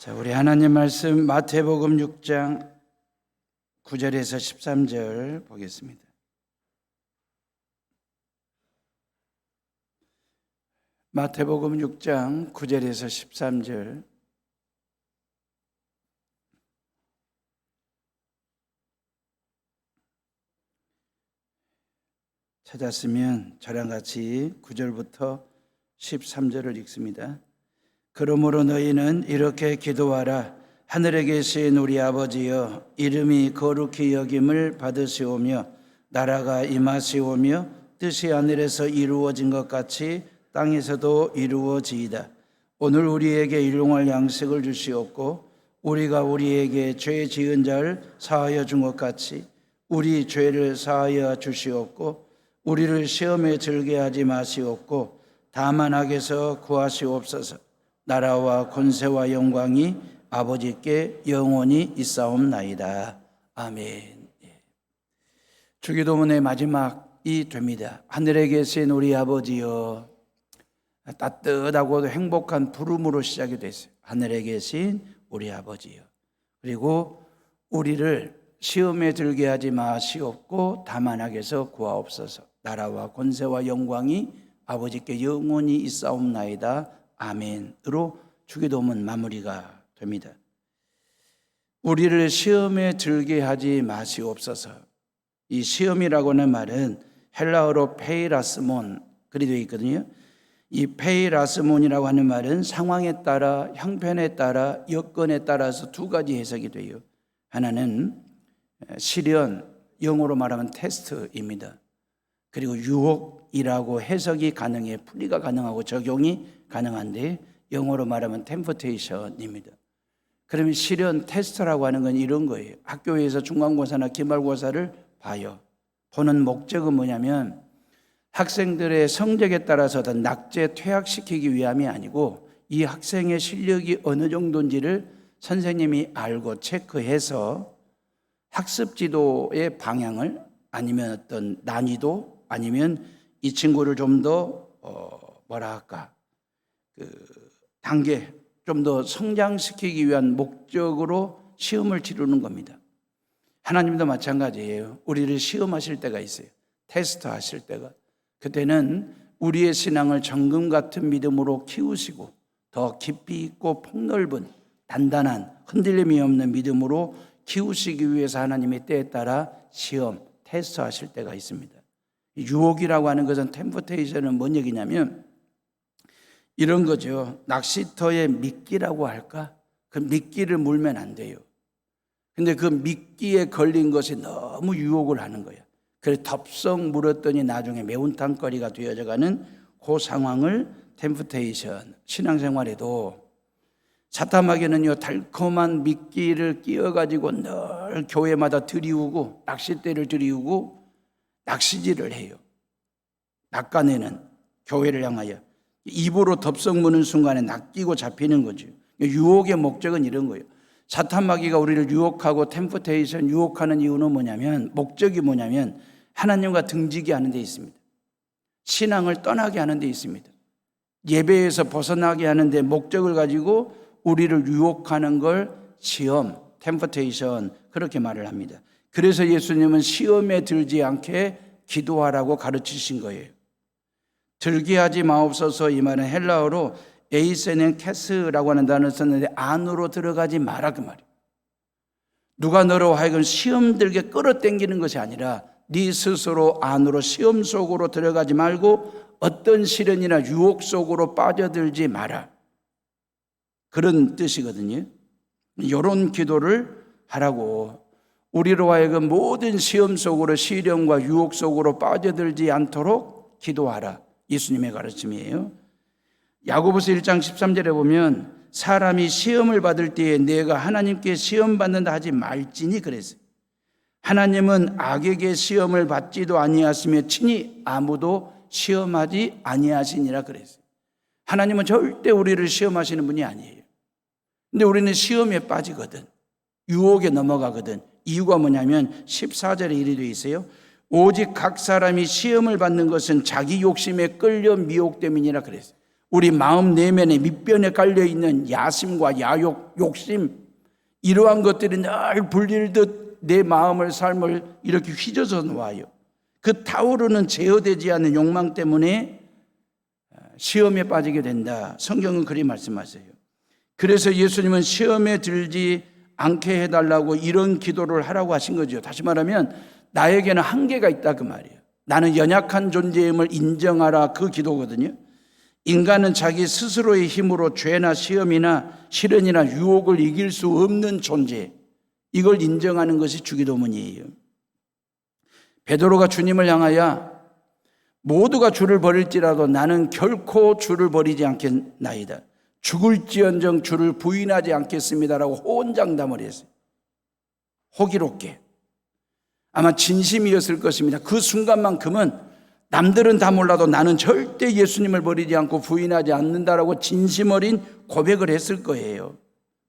자, 우리 하나님 말씀 마태복음 6장 9절에서 13절 보겠습니다. 마태복음 6장 9절에서 13절. 찾았으면 저랑 같이 9절부터 13절을 읽습니다. 그러므로 너희는 이렇게 기도하라. 하늘에 계신 우리 아버지여, 이름이 거룩히 여김을 받으시오며 나라가 임하시오며 뜻이 하늘에서 이루어진 것 같이 땅에서도 이루어지이다. 오늘 우리에게 일용할 양식을 주시옵고 우리가 우리에게 죄 지은 자를 사하여 준 것 같이 우리 죄를 사하여 주시옵고 우리를 시험에 들게 하지 마시옵고 다만 악에서 구하시옵소서. 나라와 권세와 영광이 아버지께 영원히 있사옵나이다. 아멘. 주기도문의 마지막이 됩니다. 하늘에 계신 우리 아버지여. 따뜻하고 행복한 부름으로 시작이 됐어요. 하늘에 계신 우리 아버지여. 그리고 우리를 시험에 들게 하지 마시옵고 다만 악에서 구하옵소서. 나라와 권세와 영광이 아버지께 영원히 있사옵나이다. 아멘으로 주기도문 마무리가 됩니다. 우리를 시험에 들게 하지 마시옵소서. 이 시험이라고 하는 말은 헬라어로 페이라스몬 그리 되어 있거든요. 이 페이라스몬이라고 하는 말은 상황에 따라, 형편에 따라, 여건에 따라서 두 가지 해석이 돼요. 하나는 시련, 영어로 말하면 테스트입니다. 그리고 유혹이라고 해석이 가능해, 풀이가 가능하고 적용이 가능한데 영어로 말하면 템프테이션입니다. 그러면 시련 테스트라고 하는 건 이런 거예요. 학교에서 중간고사나 기말고사를 봐요. 보는 목적은 뭐냐면 학생들의 성적에 따라서 낙제 퇴학시키기 위함이 아니고 이 학생의 실력이 어느 정도인지를 선생님이 알고 체크해서 학습 지도의 방향을 아니면 어떤 난이도 아니면 이 친구를 좀 더 단계 좀 더 성장시키기 위한 목적으로 시험을 치르는 겁니다. 하나님도 마찬가지예요. 우리를 시험하실 때가 있어요. 테스트하실 때가. 그때는 우리의 신앙을 정금 같은 믿음으로 키우시고 더 깊이 있고 폭넓은 단단한 흔들림이 없는 믿음으로 키우시기 위해서 하나님의 때에 따라 시험, 테스트하실 때가 있습니다. 유혹이라고 하는 것은 템프테이션은 뭔 얘기냐면 이런 거죠. 낚시터의 미끼라고 할까? 그 미끼를 물면 안 돼요. 근데 그 미끼에 걸린 것이 너무 유혹을 하는 거야. 그래서 덥석 물었더니 나중에 매운탕거리가 되어져가는 그 상황을 템프테이션, 신앙생활에도 사타마귀는요 달콤한 미끼를 끼워가지고 늘 교회마다 들이우고 낚싯대를 들이우고 낚시질을 해요. 낚아내는 교회를 향하여 입으로 덥석 무는 순간에 낚이고 잡히는 거죠. 유혹의 목적은 이런 거예요. 사탄마귀가 우리를 유혹하고 템프테이션 유혹하는 이유는 뭐냐면 목적이 뭐냐면 하나님과 등지게 하는 데 있습니다. 신앙을 떠나게 하는 데 있습니다. 예배에서 벗어나게 하는 데 목적을 가지고 우리를 유혹하는 걸 시험, 템프테이션 그렇게 말을 합니다. 그래서 예수님은 시험에 들지 않게 기도하라고 가르치신 거예요. 들게 하지 마옵소서 이 말은 헬라어로 에이세넨 캐스라고 하는 단어를 썼는데 안으로 들어가지 마라 그 말이에요. 누가 너로 하여금 시험 들게 끌어당기는 것이 아니라 네 스스로 안으로 시험 속으로 들어가지 말고 어떤 시련이나 유혹 속으로 빠져들지 마라. 그런 뜻이거든요. 이런 기도를 하라고 우리로 하여금 모든 시험 속으로 시련과 유혹 속으로 빠져들지 않도록 기도하라. 예수님의 가르침이에요. 야고보서 1장 13절에 보면 사람이 시험을 받을 때에 내가 하나님께 시험 받는다 하지 말지니 그랬어요. 하나님은 악에게 시험을 받지도 아니하시며 친히 아무도 시험하지 아니하시니라 그랬어요. 하나님은 절대 우리를 시험하시는 분이 아니에요. 근데 우리는 시험에 빠지거든. 유혹에 넘어가거든. 이유가 뭐냐면 14절에 이리 되어 있어요. 오직 각 사람이 시험을 받는 것은 자기 욕심에 끌려 미혹됨이니라 그랬어요. 우리 마음 내면에 밑변에 깔려있는 야심과 야욕, 욕심, 이러한 것들이 늘 불릴듯 내 마음을, 삶을 이렇게 휘저어 놓아요. 그 타오르는 제어되지 않는 욕망 때문에 시험에 빠지게 된다. 성경은 그리 말씀하세요. 그래서 예수님은 시험에 들지 않게 해달라고 이런 기도를 하라고 하신 거죠. 다시 말하면 나에게는 한계가 있다 그 말이에요. 나는 연약한 존재임을 인정하라, 그 기도거든요. 인간은 자기 스스로의 힘으로 죄나 시험이나 시련이나 유혹을 이길 수 없는 존재, 이걸 인정하는 것이 주기도문이에요. 베드로가 주님을 향하여 모두가 주를 버릴지라도 나는 결코 주를 버리지 않겠나이다, 죽을지언정 주를 부인하지 않겠습니다라고 호언장담을 했어요. 호기롭게. 아마 진심이었을 것입니다. 그 순간만큼은 남들은 다 몰라도 나는 절대 예수님을 버리지 않고 부인하지 않는다라고 진심 어린 고백을 했을 거예요.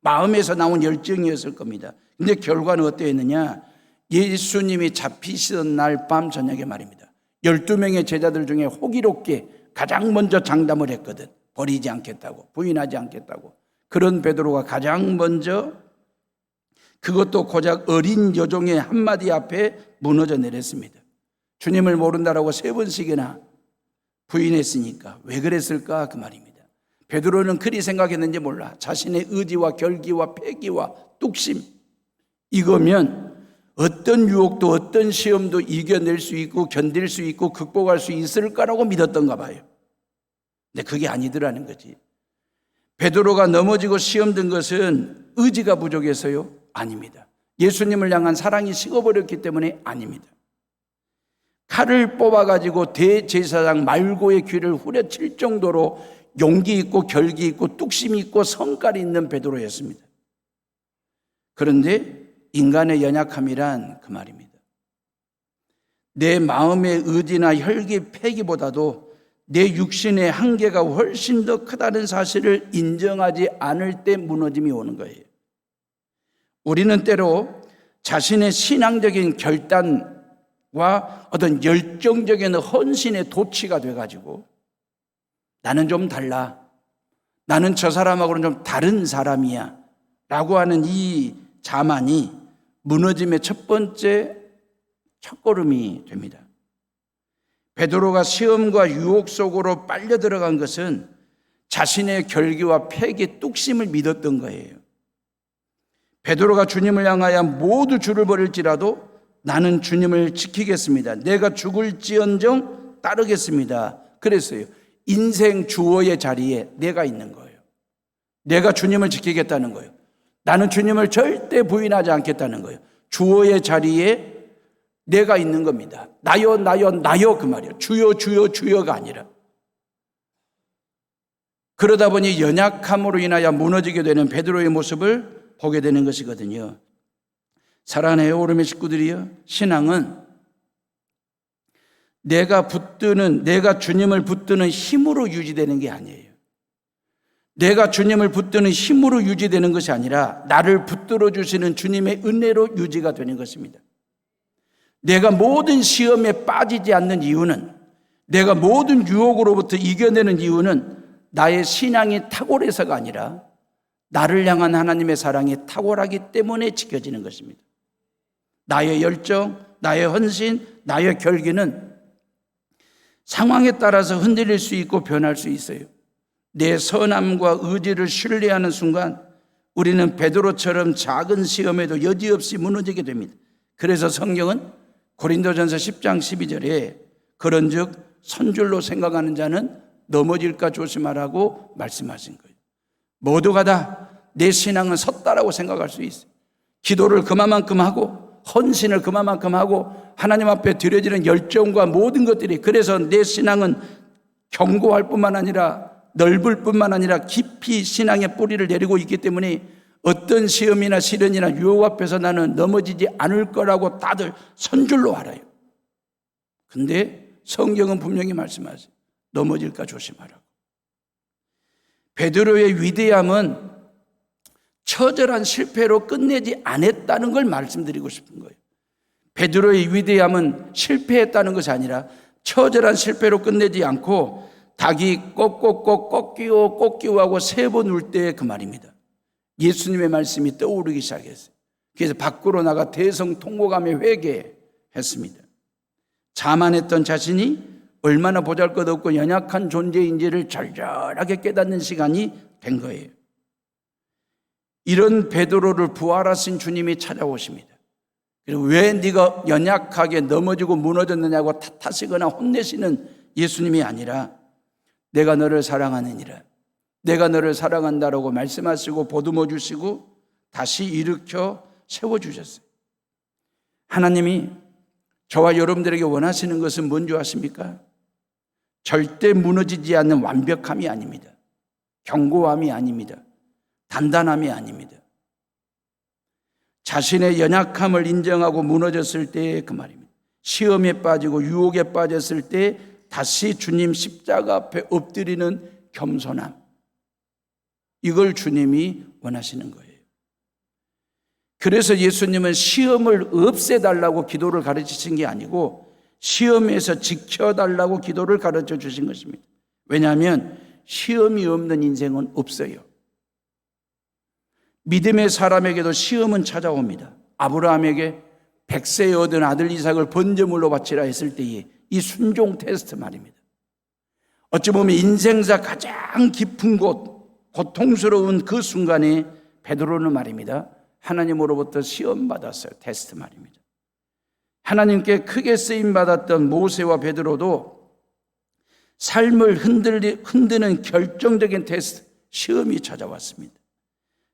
마음에서 나온 열정이었을 겁니다. 근데 결과는 어떠했느냐? 예수님이 잡히시던 날 밤 저녁에 말입니다. 12명의 제자들 중에 호기롭게 가장 먼저 장담을 했거든. 버리지 않겠다고, 부인하지 않겠다고. 그런 베드로가 가장 먼저, 그것도 고작 어린 여종의 한마디 앞에 무너져 내렸습니다. 주님을 모른다라고 3번씩이나 부인했으니까 왜 그랬을까 그 말입니다. 베드로는 그리 생각했는지 몰라. 자신의 의지와 결기와 패기와 뚝심, 이거면 어떤 유혹도 어떤 시험도 이겨낼 수 있고 견딜 수 있고 극복할 수 있을까라고 믿었던가 봐요. 근데 그게 아니더라는 거지. 베드로가 넘어지고 시험 든 것은 의지가 부족해서요? 아닙니다. 예수님을 향한 사랑이 식어버렸기 때문에 아닙니다. 칼을 뽑아가지고 대제사장 말고의 귀를 후려칠 정도로 용기 있고 결기 있고 뚝심이 있고 성깔이 있는 베드로였습니다. 그런데 인간의 연약함이란 그 말입니다. 내 마음의 의지나 혈기, 패기보다도 내 육신의 한계가 훨씬 더 크다는 사실을 인정하지 않을 때 무너짐이 오는 거예요. 우리는 때로 자신의 신앙적인 결단과 어떤 열정적인 헌신의 도취가 돼가지고 나는 좀 달라, 나는 저 사람하고는 좀 다른 사람이야 라고 하는 이 자만이 무너짐의 첫 번째 첫걸음이 됩니다. 베드로가 시험과 유혹 속으로 빨려 들어간 것은 자신의 결기와 패기, 뚝심을 믿었던 거예요. 베드로가 주님을 향하여 모두 주를 버릴지라도 나는 주님을 지키겠습니다, 내가 죽을지언정 따르겠습니다, 그랬어요. 인생 주어의 자리에 내가 있는 거예요. 내가 주님을 지키겠다는 거예요. 나는 주님을 절대 부인하지 않겠다는 거예요. 주어의 자리에 내가 있는 겁니다. 나요 나요 나요 그 말이에요. 주여 주여 주여가 아니라. 그러다 보니 연약함으로 인하여 무너지게 되는 베드로의 모습을 보게 되는 것이거든요. 사랑하는 에어오름의 식구들이요, 신앙은 내가 주님을 붙드는 힘으로 유지되는 게 아니에요. 내가 주님을 붙드는 힘으로 유지되는 것이 아니라 나를 붙들어 주시는 주님의 은혜로 유지가 되는 것입니다. 내가 모든 시험에 빠지지 않는 이유는, 내가 모든 유혹으로부터 이겨내는 이유는 나의 신앙이 탁월해서가 아니라 나를 향한 하나님의 사랑이 탁월하기 때문에 지켜지는 것입니다. 나의 열정, 나의 헌신, 나의 결기는 상황에 따라서 흔들릴 수 있고 변할 수 있어요. 내 선함과 의지를 신뢰하는 순간 우리는 베드로처럼 작은 시험에도 여지없이 무너지게 됩니다. 그래서 성경은 고린도전서 10장 12절에 그런즉 선줄로 생각하는 자는 넘어질까 조심하라고 말씀하신 거예요. 모두가 다 내 신앙은 섰다라고 생각할 수 있어요. 기도를 그만큼 하고 헌신을 그만큼 하고 하나님 앞에 드려지는 열정과 모든 것들이, 그래서 내 신앙은 견고할 뿐만 아니라 넓을 뿐만 아니라 깊이 신앙의 뿌리를 내리고 있기 때문에 어떤 시험이나 시련이나 유혹 앞에서 나는 넘어지지 않을 거라고 다들 선줄로 알아요. 근데 성경은 분명히 말씀하세요. 넘어질까 조심하라고. 베드로의 위대함은 처절한 실패로 끝내지 않았다는 걸 말씀드리고 싶은 거예요. 베드로의 위대함은 실패했다는 것이 아니라 처절한 실패로 끝내지 않고 닭이 꼭꼭꼭 꺾기고 하고 3번 울 때 그 말입니다. 예수님의 말씀이 떠오르기 시작했어요. 그래서 밖으로 나가 대성통곡하며 회개했습니다. 자만했던 자신이 얼마나 보잘것없고 연약한 존재인지를 절절하게 깨닫는 시간이 된 거예요. 이런 베드로를 부활하신 주님이 찾아오십니다. 그리고 왜 네가 연약하게 넘어지고 무너졌느냐고 탓하시거나 혼내시는 예수님이 아니라 내가 너를 사랑하느니라, 내가 너를 사랑한다라고 말씀하시고 보듬어 주시고 다시 일으켜 세워주셨어요. 하나님이 저와 여러분들에게 원하시는 것은 뭔지 아십니까? 절대 무너지지 않는 완벽함이 아닙니다. 견고함이 아닙니다. 단단함이 아닙니다. 자신의 연약함을 인정하고 무너졌을 때 그 말입니다. 시험에 빠지고 유혹에 빠졌을 때 다시 주님 십자가 앞에 엎드리는 겸손함. 이걸 주님이 원하시는 거예요. 그래서 예수님은 시험을 없애달라고 기도를 가르치신 게 아니고 시험에서 지켜달라고 기도를 가르쳐 주신 것입니다. 왜냐하면 시험이 없는 인생은 없어요. 믿음의 사람에게도 시험은 찾아옵니다. 아브라함에게 100세에 얻은 아들 이삭을 번제물로 바치라 했을 때의 이 순종 테스트 말입니다. 어찌 보면 인생사 가장 깊은 곳, 고통스러운 그 순간에 베드로는 말입니다, 하나님으로부터 시험받았어요. 테스트 말입니다. 하나님께 크게 쓰임받았던 모세와 베드로도 삶을 흔드는 결정적인 테스트, 시험이 찾아왔습니다.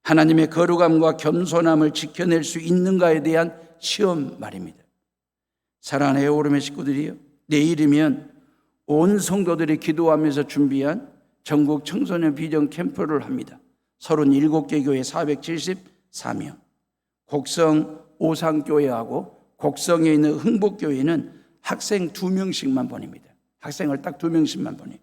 하나님의 거룩함과 겸손함을 지켜낼 수 있는가에 대한 시험 말입니다. 사랑하는 해오름의 식구들이요, 내일이면 온 성도들이 기도하면서 준비한 전국 청소년 비전 캠프를 합니다. 37개 교회 474명, 곡성 오상교회하고 곡성에 있는 흥복교회는 학생 2명씩만 보냅니다. 학생을 딱 2명씩만 보내요.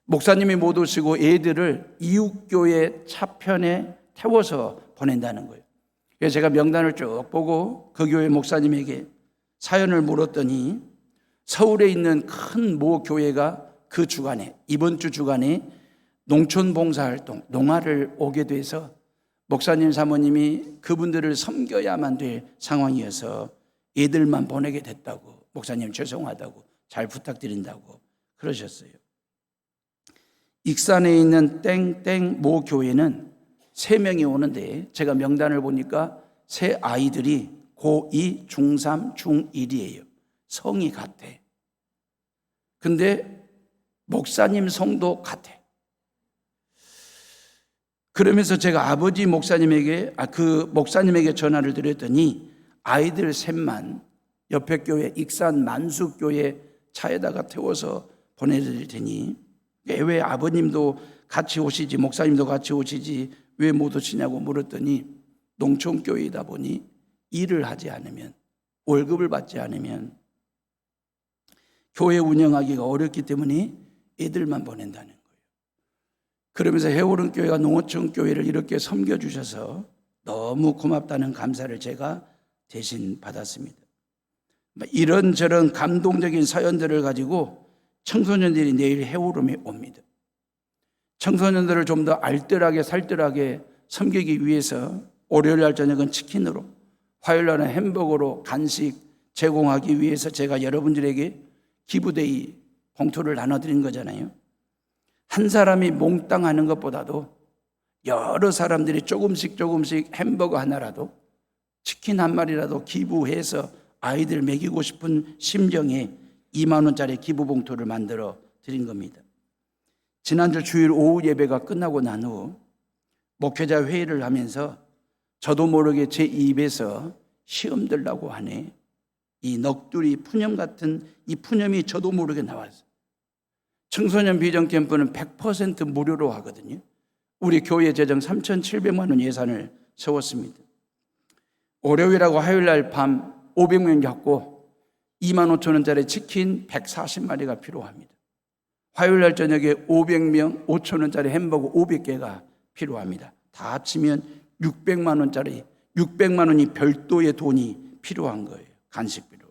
목사님이 못 오시고 애들을 이웃교회 차편에 태워서 보낸다는 거예요. 그래서 제가 명단을 쭉 보고 그 교회 목사님에게 사연을 물었더니 서울에 있는 큰 모 교회가 그 주간에, 이번 주 주간에 농촌봉사활동, 농아를 오게 돼서 목사님 사모님이 그분들을 섬겨야만 될 상황이어서 애들만 보내게 됐다고, 목사님 죄송하다고, 잘 부탁드린다고 그러셨어요. 익산에 있는 땡땡 모 교회는 3명이 오는데 제가 명단을 보니까 3 아이들이 고2, 중3, 중1이에요. 성이 같아. 근데 목사님 성도 같아. 그러면서 제가 아버지 목사님에게, 그 목사님에게 전화를 드렸더니 아이들 셋만 옆에 교회 익산 만수교회 차에다가 태워서 보내드릴 테니 왜 아버님도 같이 오시지, 목사님도 같이 오시지 왜 못 오시냐고 물었더니 농촌교회이다 보니 일을 하지 않으면, 월급을 받지 않으면 교회 운영하기가 어렵기 때문에 애들만 보낸다는 거예요. 그러면서 해오른 교회가 농어촌 교회를 이렇게 섬겨주셔서 너무 고맙다는 감사를 제가 대신 받았습니다. 이런저런 감동적인 사연들을 가지고 청소년들이 내일 해오름에 옵니다. 청소년들을 좀 더 알뜰하게 살뜰하게 섬기기 위해서 월요일 날 저녁은 치킨으로, 화요일 날은 햄버거로 간식 제공하기 위해서 제가 여러분들에게 기부데이 봉투를 나눠드린 거잖아요. 한 사람이 몽땅 하는 것보다도 여러 사람들이 조금씩 햄버거 하나라도, 치킨 한 마리라도 기부해서 아이들 먹이고 싶은 심정에 2만 원짜리 기부 봉투를 만들어 드린 겁니다. 지난주 주일 오후 예배가 끝나고 난 후 목회자 회의를 하면서 저도 모르게 제 입에서 시험 들라고 하네, 이 넋두리 푸념 같은 이 푸념이 저도 모르게 나왔어요. 청소년 비전 캠프는 100% 무료로 하거든요. 우리 교회 재정 3,700만 원 예산을 세웠습니다. 월요일하고 화요일 날 밤 500명 잡고 2만 5천 원짜리 치킨 140마리가 필요합니다. 화요일 날 저녁에 500명 5천 원짜리 햄버거 500개가 필요합니다. 다 합치면 600만 원짜리, 600만 원이 별도의 돈이 필요한 거예요. 간식비로.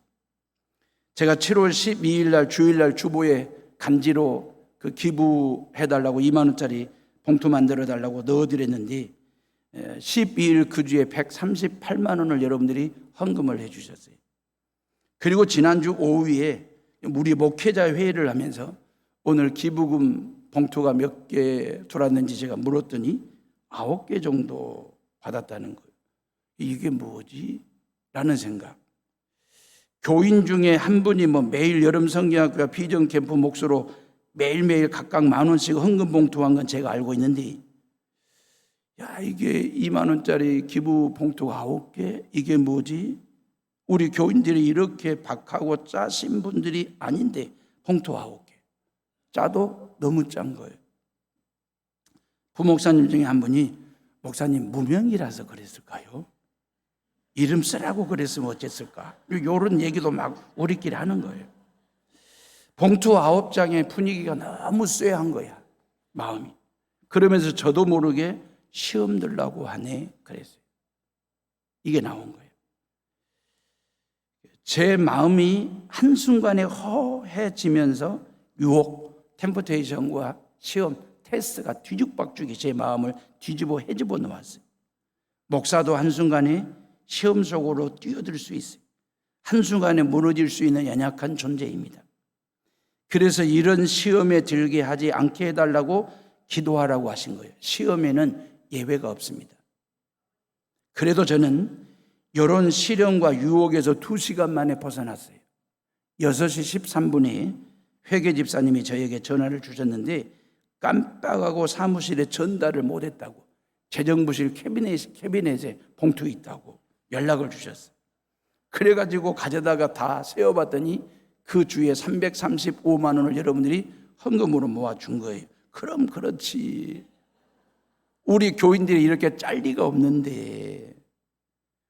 제가 7월 12일 날 주일 날 주보에 간지로 그 기부해달라고 2만 원짜리 봉투 만들어달라고 넣어드렸는데 12일 그 주에 138만 원을 여러분들이 헌금을 해주셨어요. 그리고 지난주 오후에 우리 목회자 회의를 하면서 오늘 기부금 봉투가 몇 개 들어왔는지 제가 물었더니 9개 정도 받았다는 거예요. 이게 뭐지? 라는 생각. 교인 중에 한 분이 매일 여름 성경학교와 비전 캠프 몫으로 매일매일 각각 10,000원씩 헌금 봉투한 건 제가 알고 있는데, 야, 이게 2만 원짜리 기부 봉투가 9개? 이게 뭐지? 우리 교인들이 이렇게 박하고 짜신 분들이 아닌데 봉투 9개. 짜도 너무 짠 거예요. 부목사님 중에 한 분이 목사님 무명이라서 그랬을까요? 이름 쓰라고 그랬으면 어쨌을까? 이런 얘기도 막 우리끼리 하는 거예요. 봉투 9장의 분위기가 너무 쎄한 거야, 마음이. 그러면서 저도 모르게 시험 들라고 하네 그랬어요. 이게 나온 거예요. 제 마음이 한순간에 허해지면서 유혹, 템포테이션과 시험, 테스트가 뒤죽박죽이 제 마음을 뒤집어 헤집어 놓았어요. 목사도 한순간에 시험 속으로 뛰어들 수 있어요. 한순간에 무너질 수 있는 연약한 존재입니다. 그래서 이런 시험에 들게 하지 않게 해달라고 기도하라고 하신 거예요. 시험에는 예외가 없습니다. 그래도 저는 이런 시련과 유혹에서 2시간 만에 벗어났어요. 6시 13분에 회계 집사님이 저에게 전화를 주셨는데 깜빡하고 사무실에 전달을 못했다고, 재정부실 캐비넷에 봉투 있다고 연락을 주셨어요. 그래가지고 가져다가 다 세어봤더니 그 주에 335만 원을 여러분들이 헌금으로 모아준 거예요. 그럼 그렇지. 우리 교인들이 이렇게 짤 리가 없는데.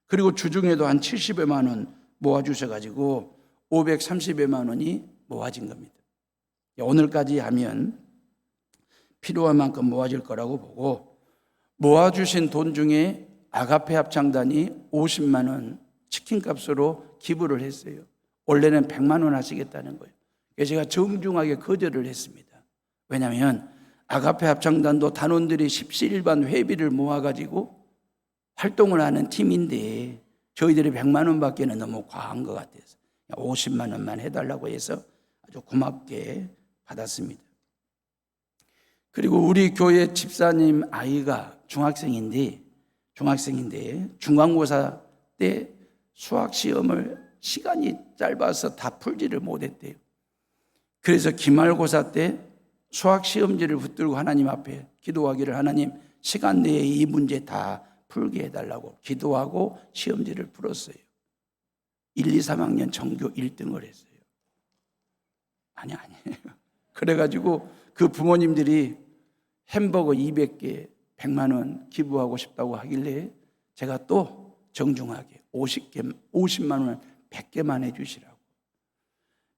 그리고 주중에도 한 70여만 원 모아주셔가지고 530여만 원이 모아진 겁니다. 오늘까지 하면 필요한 만큼 모아질 거라고 보고, 모아주신 돈 중에 아가페 합창단이 50만 원 치킨값으로 기부를 했어요. 원래는 100만 원 하시겠다는 거예요. 그래서 제가 정중하게 거절을 했습니다. 왜냐하면 아가페 합창단도 단원들이 십시일반 회비를 모아가지고 활동을 하는 팀인데 저희들이 100만 원밖에는 너무 과한 것 같아서 50만 원만 해달라고 해서 아주 고맙게 받았습니다. 그리고 우리 교회 집사님 아이가 중학생인데 중간고사 때 수학시험을 시간이 짧아서 다 풀지를 못했대요. 그래서 기말고사 때 수학시험지를 붙들고 하나님 앞에 기도하기를, 하나님 시간 내에 이 문제 다 풀게 해달라고 기도하고 시험지를 풀었어요. 1, 2, 3학년 전교 1등을 했어요. 아니에요. 그래가지고 그 부모님들이 햄버거 200개 100만 원 기부하고 싶다고 하길래 제가 또 정중하게 50만 원 100개만 해주시라고,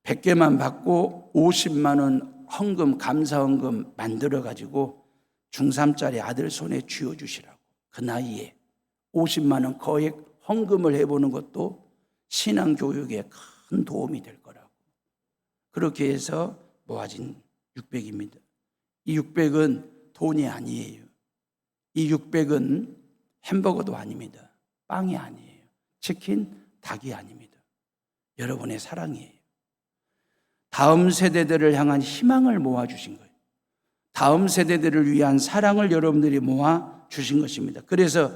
100개만 받고 50만 원 헌금, 감사헌금 만들어가지고 중3짜리 아들 손에 쥐어주시라고. 그 나이에 50만 원 거액 헌금을 해보는 것도 신앙교육에 큰 도움이 될 거라고. 그렇게 해서 모아진 600입니다. 이 600은 돈이 아니에요. 이 600은 햄버거도 아닙니다. 빵이 아니에요. 치킨, 닭이 아닙니다. 여러분의 사랑이에요. 다음 세대들을 향한 희망을 모아주신 거예요. 다음 세대들을 위한 사랑을 여러분들이 모아주신 것입니다. 그래서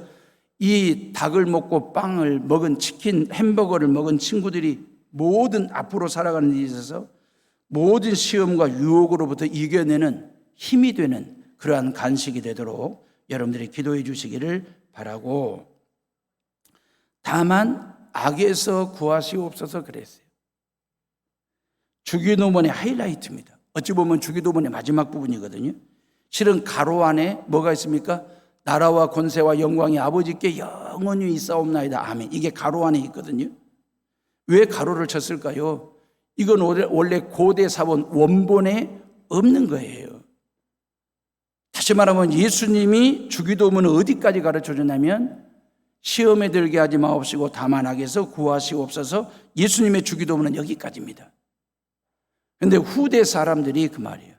이 닭을 먹고 빵을 먹은, 치킨, 햄버거를 먹은 친구들이 모든 앞으로 살아가는 데 있어서 모든 시험과 유혹으로부터 이겨내는 힘이 되는 그러한 간식이 되도록 여러분들이 기도해 주시기를 바라고, 다만 악에서 구하시옵소서 그랬어요. 주기도문의 하이라이트입니다. 어찌 보면 주기도문의 마지막 부분이거든요. 실은 가로 안에 뭐가 있습니까? 나라와 권세와 영광이 아버지께 영원히 있사옵나이다. 아멘. 이게 가로 안에 있거든요. 왜 가로를 쳤을까요? 이건 원래 고대 사본 원본에 없는 거예요. 다시 말하면 예수님이 주기도문을 어디까지 가르쳐 주냐면 시험에 들게 하지 마옵시고 다만 악에서 구하시옵소서. 예수님의 주기도문은 여기까지입니다. 그런데 후대 사람들이 그 말이에요.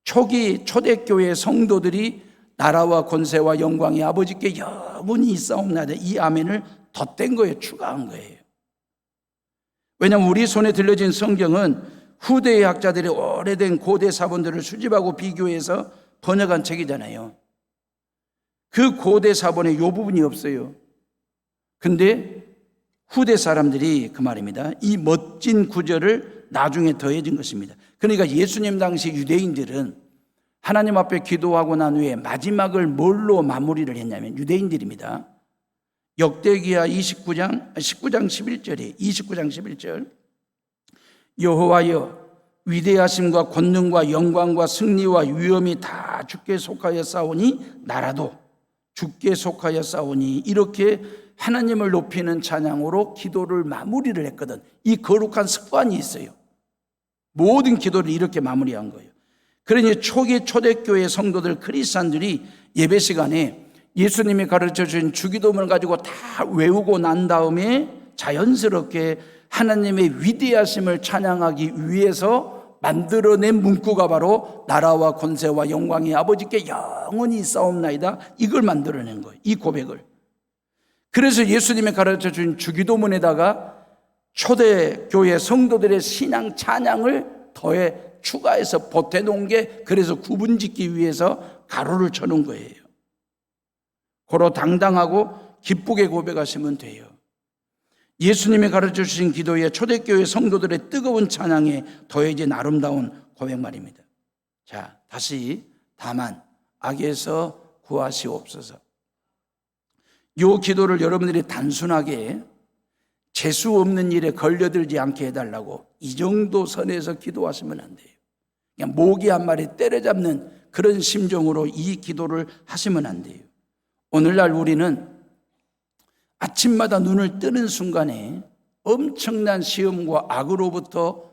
초기 초대교회 성도들이 나라와 권세와 영광이 아버지께 영원히 있사옵나이다, 이 아멘을 덧댄 거예요. 추가한 거예요. 왜냐하면 우리 손에 들려진 성경은 후대의 학자들이 오래된 고대 사본들을 수집하고 비교해서 번역한 책이잖아요. 그 고대 사본에 이 부분이 없어요. 근데 후대 사람들이 그 말입니다, 이 멋진 구절을 나중에 더해진 것입니다. 그러니까 예수님 당시 유대인들은 하나님 앞에 기도하고 난 후에 마지막을 뭘로 마무리를 했냐면, 유대인들입니다. 역대기야 19장 11절에 29장 11절, 여호와여 위대하심과 권능과 영광과 승리와 위엄이 다 주께 속하여 싸우니 나라도 주께 속하여 싸우니, 이렇게 하나님을 높이는 찬양으로 기도를 마무리를 했거든. 이 거룩한 습관이 있어요. 모든 기도를 이렇게 마무리한 거예요. 그러니 초기 초대교회 성도들, 크리스찬들이 예배 시간에 예수님이 가르쳐 주신 주기도문을 가지고 다 외우고 난 다음에 자연스럽게 하나님의 위대하심을 찬양하기 위해서 만들어낸 문구가 바로 나라와 권세와 영광이 아버지께 영원히 있사옵나이다, 이걸 만들어낸 거예요. 이 고백을. 그래서 예수님이 가르쳐 준 주기도문에다가 초대교회 성도들의 신앙 찬양을 더해 추가해서 보태놓은 게, 그래서 구분짓기 위해서 가로를 쳐놓은 거예요. 고로 당당하고 기쁘게 고백하시면 돼요. 예수님이 가르쳐 주신 기도에 초대교회 성도들의 뜨거운 찬양에 더해진 아름다운 고백 말입니다. 자, 다시 다만 악에서 구하시옵소서. 이 기도를 여러분들이 단순하게 재수 없는 일에 걸려들지 않게 해달라고 이 정도 선에서 기도하시면 안 돼요. 그냥 모기 한 마리 때려잡는 그런 심정으로 이 기도를 하시면 안 돼요. 오늘날 우리는 아침마다 눈을 뜨는 순간에 엄청난 시험과 악으로부터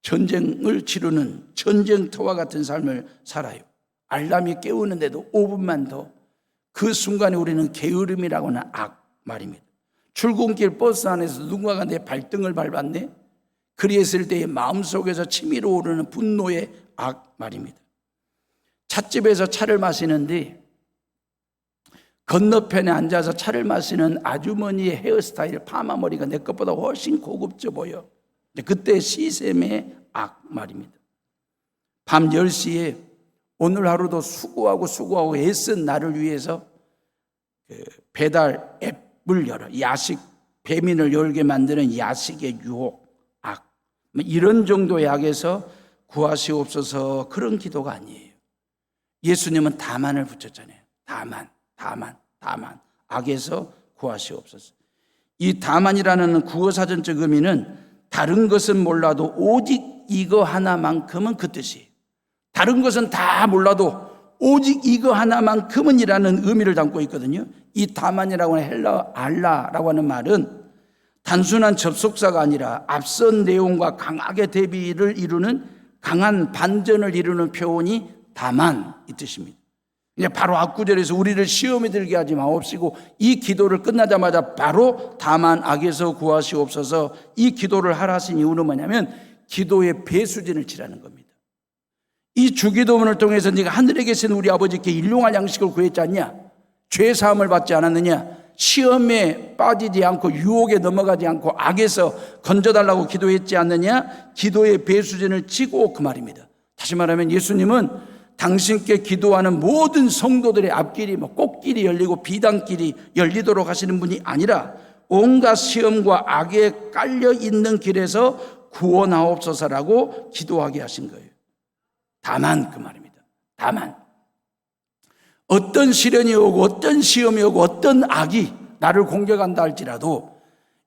전쟁을 치르는 전쟁터와 같은 삶을 살아요. 알람이 깨우는데도 5분만 더, 그 순간에 우리는 게으름이라고 하는 악 말입니다. 출근길 버스 안에서 누군가가 내 발등을 밟았네, 그리했을 때의 마음속에서 치밀어 오르는 분노의 악 말입니다. 찻집에서 차를 마시는데 건너편에 앉아서 차를 마시는 아주머니의 헤어스타일, 파마머리가 내 것보다 훨씬 고급져 보여. 그때 시샘의 악 말입니다. 밤 10시에 오늘 하루도 수고하고 애쓴 나를 위해서 배달 앱을 열어 야식, 배민을 열게 만드는 야식의 유혹, 악, 이런 정도의 악에서 구하시옵소서, 그런 기도가 아니에요. 예수님은 다만을 붙였잖아요. 다만 악에서 구하시옵소서. 이 다만이라는 구어사전적 의미는 다른 것은 몰라도 오직 이거 하나만큼은 그 뜻이에요. 다른 것은 다 몰라도 오직 이거 하나만큼은 이라는 의미를 담고 있거든요. 이 다만이라고 하는 헬라어 알라라고 하는 말은 단순한 접속사가 아니라 앞선 내용과 강하게 대비를 이루는 강한 반전을 이루는 표현이 다만, 이 뜻입니다. 그냥 바로 앞구절에서 우리를 시험에 들게 하지 마옵시고, 이 기도를 끝나자마자 바로 다만 악에서 구하시옵소서, 이 기도를 하라 하신 이유는 뭐냐면 기도의 배수진을 치라는 겁니다. 이 주기도문을 통해서 네가 하늘에 계신 우리 아버지께 일용할 양식을 구했지 않냐? 죄 사함을 받지 않았느냐? 시험에 빠지지 않고 유혹에 넘어가지 않고 악에서 건져달라고 기도했지 않느냐? 기도의 배수진을 치고, 그 말입니다. 다시 말하면 예수님은 당신께 기도하는 모든 성도들의 앞길이 꽃길이 열리고 비단길이 열리도록 하시는 분이 아니라 온갖 시험과 악에 깔려 있는 길에서 구원하옵소서라고 기도하게 하신 거예요. 다만, 그 말입니다. 다만 어떤 시련이 오고 어떤 시험이 오고 어떤 악이 나를 공격한다 할지라도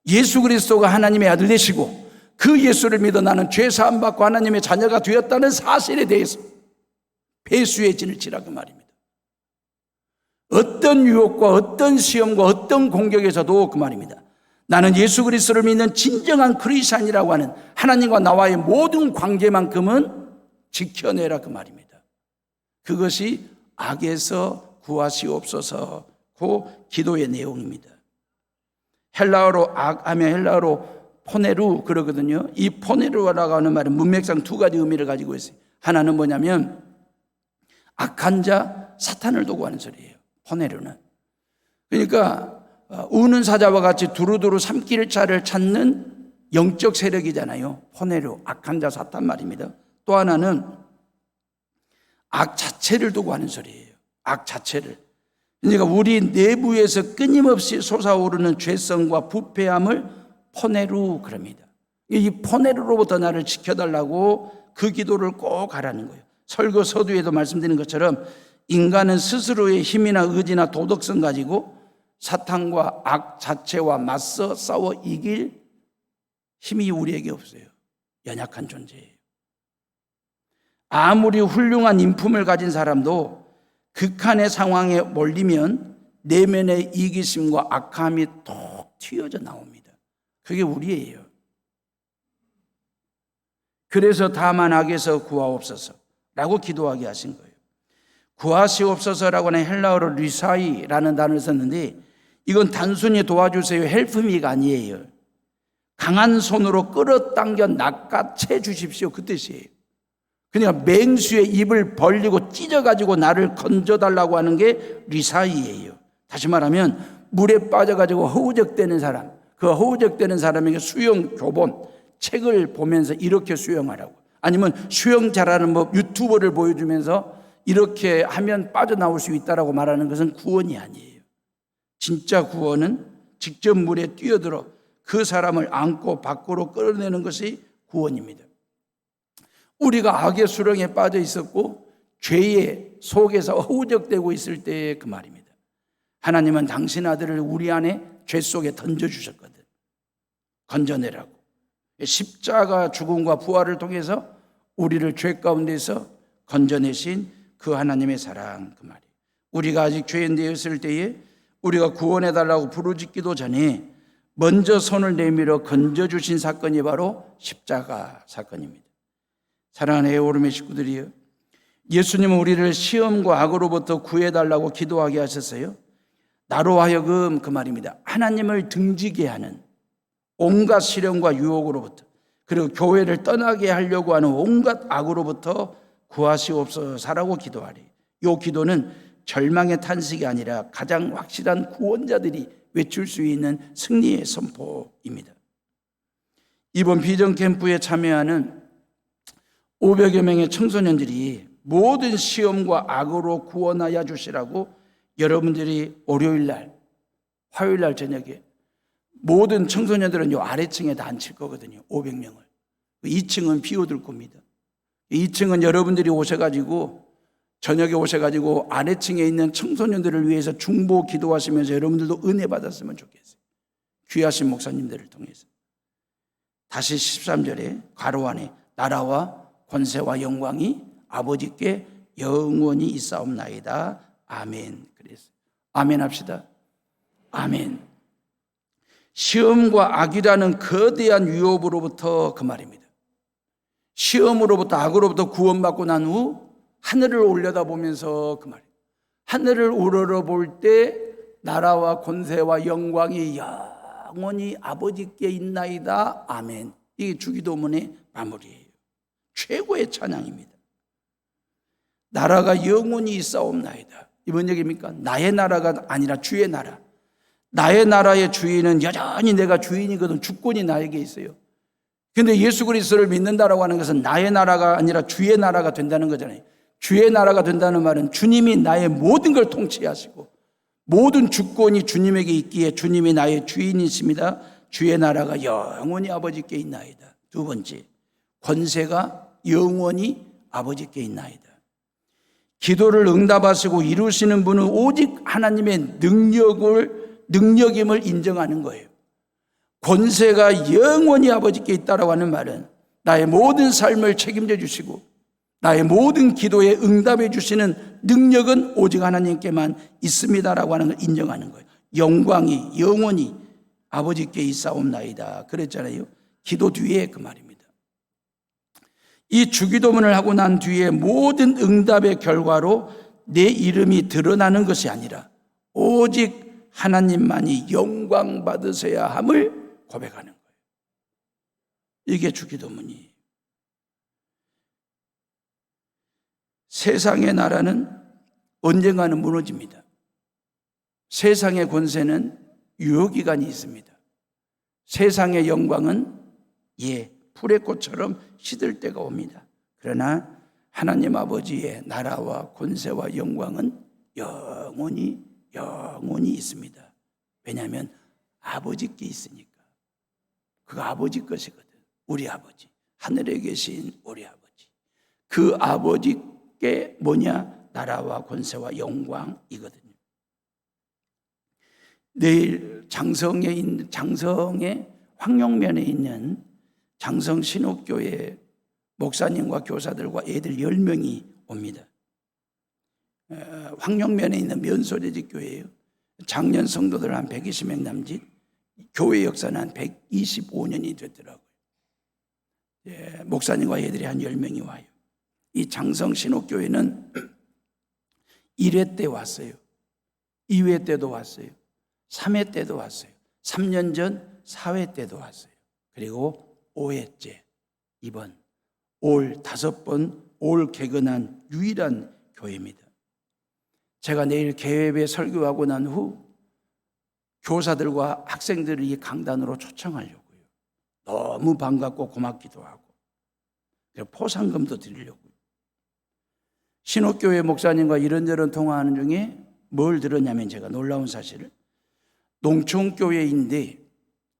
예수 그리스도가 하나님의 아들 되시고 그 예수를 믿어 나는 죄 사함 받고 하나님의 자녀가 되었다는 사실에 대해서 배수의 진을 치라, 그 말입니다. 어떤 유혹과 어떤 시험과 어떤 공격에서도 그 말입니다. 나는 예수 그리스도를 믿는 진정한 크리스찬이라고 하는 하나님과 나와의 모든 관계만큼은 지켜내라, 그 말입니다. 그것이 악에서 구하시옵소서, 그 기도의 내용입니다. 헬라어로 악하면 헬라어로 포네루 그러거든요. 이 포네루라고 하는 말은 문맥상 두 가지 의미를 가지고 있어요. 하나는 뭐냐면 악한 자 사탄을 두고 하는 소리예요. 포네루는. 그러니까 우는 사자와 같이 두루두루 삼킬 자를 찾는 영적 세력이잖아요. 포네루, 악한 자 사탄 말입니다. 또 하나는 악 자체를 두고 하는 소리예요. 악 자체를. 그러니까 우리 내부에서 끊임없이 솟아오르는 죄성과 부패함을 포네루 그럽니다. 이 포네루로부터 나를 지켜달라고 그 기도를 꼭 하라는 거예요. 설교 서두에도 말씀드린 것처럼 인간은 스스로의 힘이나 의지나 도덕성 가지고 사탄과 악 자체와 맞서 싸워 이길 힘이 우리에게 없어요. 연약한 존재예요. 아무리 훌륭한 인품을 가진 사람도 극한의 상황에 몰리면 내면의 이기심과 악함이 톡 튀어져 나옵니다. 그게 우리예요. 그래서 다만 악에서 구하옵소서라고 기도하게 하신 거예요. 구하시옵소서라고 하는 헬라어로 리사이라는 단어를 썼는데 이건 단순히 도와주세요 헬프미가 아니에요. 강한 손으로 끌어당겨 낚아채 주십시오 그 뜻이에요. 그러니까 맹수의 입을 벌리고 찢어가지고 나를 건져달라고 하는 게 리사이예요. 다시 말하면 물에 빠져가지고 허우적대는 사람, 그 허우적대는 사람에게 수영 교본 책을 보면서 이렇게 수영하라고, 아니면 수영 잘하는 법 유튜버를 보여주면서 이렇게 하면 빠져나올 수 있다라고 말하는 것은 구원이 아니에요. 진짜 구원은 직접 물에 뛰어들어 그 사람을 안고 밖으로 끌어내는 것이 구원입니다. 우리가 악의 수렁에 빠져 있었고 죄의 속에서 허우적대고 있을 때의 그 말입니다. 하나님은 당신 아들을 우리 안에 죄 속에 던져주셨거든. 건져내라고. 십자가 죽음과 부활을 통해서 우리를 죄 가운데서 건져내신 그 하나님의 사랑 그 말이에요. 우리가 아직 죄인 되었을 때에 우리가 구원해달라고 부르짖기도 전에 먼저 손을 내밀어 건져주신 사건이 바로 십자가 사건입니다. 사랑하는 에오름의 식구들이요, 예수님은 우리를 시험과 악으로부터 구해달라고 기도하게 하셨어요. 나로 하여금 그 말입니다. 하나님을 등지게 하는 온갖 시련과 유혹으로부터, 그리고 교회를 떠나게 하려고 하는 온갖 악으로부터 구하시옵소서라고 기도하리. 이 기도는 절망의 탄식이 아니라 가장 확실한 구원자들이 외칠 수 있는 승리의 선포입니다. 이번 비전 캠프에 참여하는 500여 명의 청소년들이 모든 시험과 악으로 구원하여 주시라고 여러분들이 월요일날, 화요일날 저녁에 모든 청소년들은 요 아래층에 다 앉힐 거거든요. 500명을. 2층은 비워둘 겁니다. 2층은 여러분들이 오셔가지고 저녁에 오셔가지고 아래층에 있는 청소년들을 위해서 중보 기도하시면서 여러분들도 은혜 받았으면 좋겠어요. 귀하신 목사님들을 통해서. 다시 13절에 괄호 안에 나라와 권세와 영광이 아버지께 영원히 있사옵나이다. 아멘. 그랬어요. 아멘 합시다. 아멘. 시험과 악이라는 거대한 위협으로부터 그 말입니다. 시험으로부터 악으로부터 구원받고 난 후 하늘을 올려다보면서 그 말이에요. 하늘을 우러러볼 때 나라와 권세와 영광이 영원히 아버지께 있나이다. 아멘. 이게 주기도문의 마무리예요. 최고의 찬양입니다. 나라가 영원히 있사옵나이다. 이번 얘기입니까? 나의 나라가 아니라 주의 나라. 나의 나라의 주인은 여전히 내가 주인이거든. 주권이 나에게 있어요. 그런데 예수 그리스도를 믿는다라고 하는 것은 나의 나라가 아니라 주의 나라가 된다는 거잖아요. 주의 나라가 된다는 말은 주님이 나의 모든 걸 통치하시고 모든 주권이 주님에게 있기에 주님이 나의 주인이십니다. 주의 나라가 영원히 아버지께 있나이다. 두 번째, 권세가 영원히 아버지께 있나이다. 기도를 응답하시고 이루시는 분은 오직 하나님의 능력임을 인정하는 거예요. 권세가 영원히 아버지께 있다라고 하는 말은 나의 모든 삶을 책임져 주시고 나의 모든 기도에 응답해 주시는 능력은 오직 하나님께만 있습니다라고 하는 걸 인정하는 거예요. 영광이 영원히 아버지께 있사옵나이다 그랬잖아요. 기도 뒤에 그 말입니다. 이 주기도문을 하고 난 뒤에 모든 응답의 결과로 내 이름이 드러나는 것이 아니라 오직 하나님만이 영광 받으셔야 함을 고백하는 거예요. 이게 주기도문이에요. 세상의 나라는 언젠가는 무너집니다. 세상의 권세는 유효기간이 있습니다. 세상의 영광은 풀의 꽃처럼 시들 때가 옵니다. 그러나 하나님 아버지의 나라와 권세와 영광은 영원히 있습니다. 왜냐하면 아버지께 있으니까. 그 아버지 것이거든. 우리 아버지, 하늘에 계신 우리 아버지. 그 아버지께 뭐냐? 나라와 권세와 영광이거든요. 내일 장성의 황룡면에 있는 장성 신옥교회 목사님과 교사들과 애들 10명이 옵니다. 황룡면에 있는 면소재직 교회예요. 작년 성도들 한 120명 남짓, 교회 역사는 한 125년이 됐더라고요. 목사님과 애들이 한 10명이 와요. 이 장성 신옥교회는 1회 때 왔어요. 2회 때도 왔어요. 3회 때도 왔어요. 3년 전 4회 때도 왔어요. 그리고 5회째 이번 올 5번 올 개근한 유일한 교회입니다. 제가 내일 개회에 설교하고 난 후 교사들과 학생들을 이 강단으로 초청하려고요. 너무 반갑고 고맙기도 하고 포상금도 드리려고요. 신옥교회 목사님과 이런저런 통화하는 중에 뭘 들었냐면 제가 놀라운 사실을, 농촌교회인데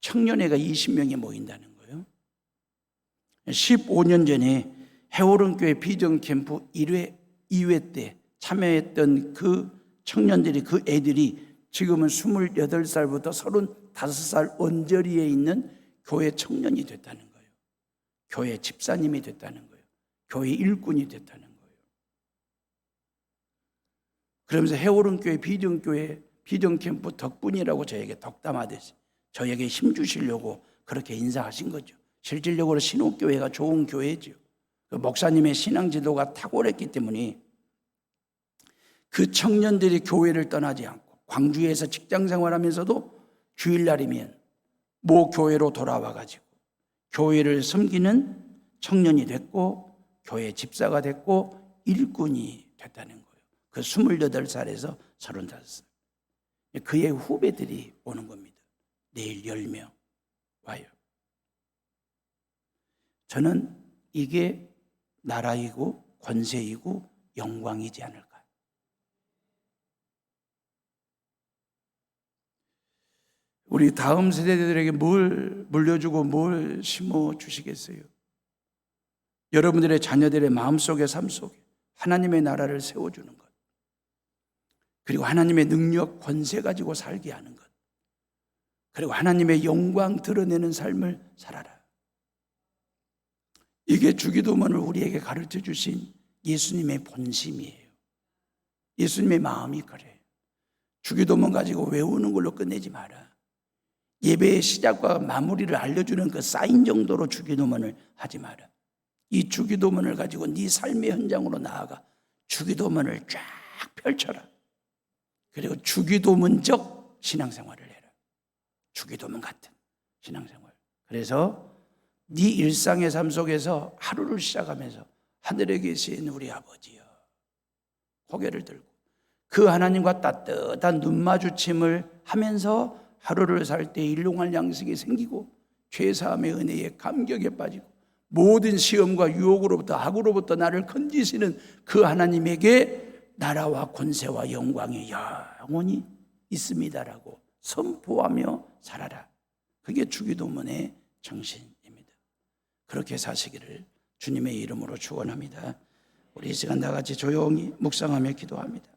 청년회가 20명이 모인다는 거예요. 15년 전에 해오른교회 비전캠프 1회, 2회 때 참여했던 그 청년들이, 그 애들이 지금은 28살부터 35살 언저리에 있는 교회 청년이 됐다는 거예요. 교회 집사님이 됐다는 거예요. 교회 일꾼이 됐다는 거예요. 그러면서 해오른교회 비전캠프 덕분이라고 저에게 덕담하듯이 저에게 힘 주시려고 그렇게 인사하신 거죠. 실질적으로 신옥교회가 좋은 교회죠. 그 목사님의 신앙지도가 탁월했기 때문에 그 청년들이 교회를 떠나지 않고 광주에서 직장생활하면서도 주일날이면 모 교회로 돌아와가지고 교회를 섬기는 청년이 됐고 교회 집사가 됐고 일꾼이 됐다는 거예요. 그 28살에서 35살. 그의 후배들이 오는 겁니다. 내일 10명 와요. 저는 이게 나라이고 권세이고 영광이지 않을까. 우리 다음 세대들에게 뭘 물려주고 뭘 심어주시겠어요? 여러분들의 자녀들의 마음속에 삶 속에 하나님의 나라를 세워주는 것, 그리고 하나님의 능력, 권세 가지고 살게 하는 것, 그리고 하나님의 영광 드러내는 삶을 살아라. 이게 주기도문을 우리에게 가르쳐 주신 예수님의 본심이에요. 예수님의 마음이 그래요. 주기도문 가지고 외우는 걸로 끝내지 마라. 예배의 시작과 마무리를 알려주는 그 사인 정도로 주기도문을 하지 마라. 이 주기도문을 가지고 네 삶의 현장으로 나아가 주기도문을 쫙 펼쳐라. 그리고 주기도문적 신앙생활을 해라. 주기도문 같은 신앙생활. 그래서 네 일상의 삶 속에서 하루를 시작하면서 하늘에 계신 우리 아버지여, 고개를 들고 그 하나님과 따뜻한 눈 마주침을 하면서 하루를 살 때 일용할 양식이 생기고 죄사함의 은혜에 감격에 빠지고 모든 시험과 유혹으로부터 악으로부터 나를 건지시는 그 하나님에게 나라와 권세와 영광이 영원히 있습니다라고 선포하며 살아라. 그게 주기도문의 정신입니다. 그렇게 사시기를 주님의 이름으로 축원합니다. 우리 이 시간 다 같이 조용히 묵상하며 기도합니다.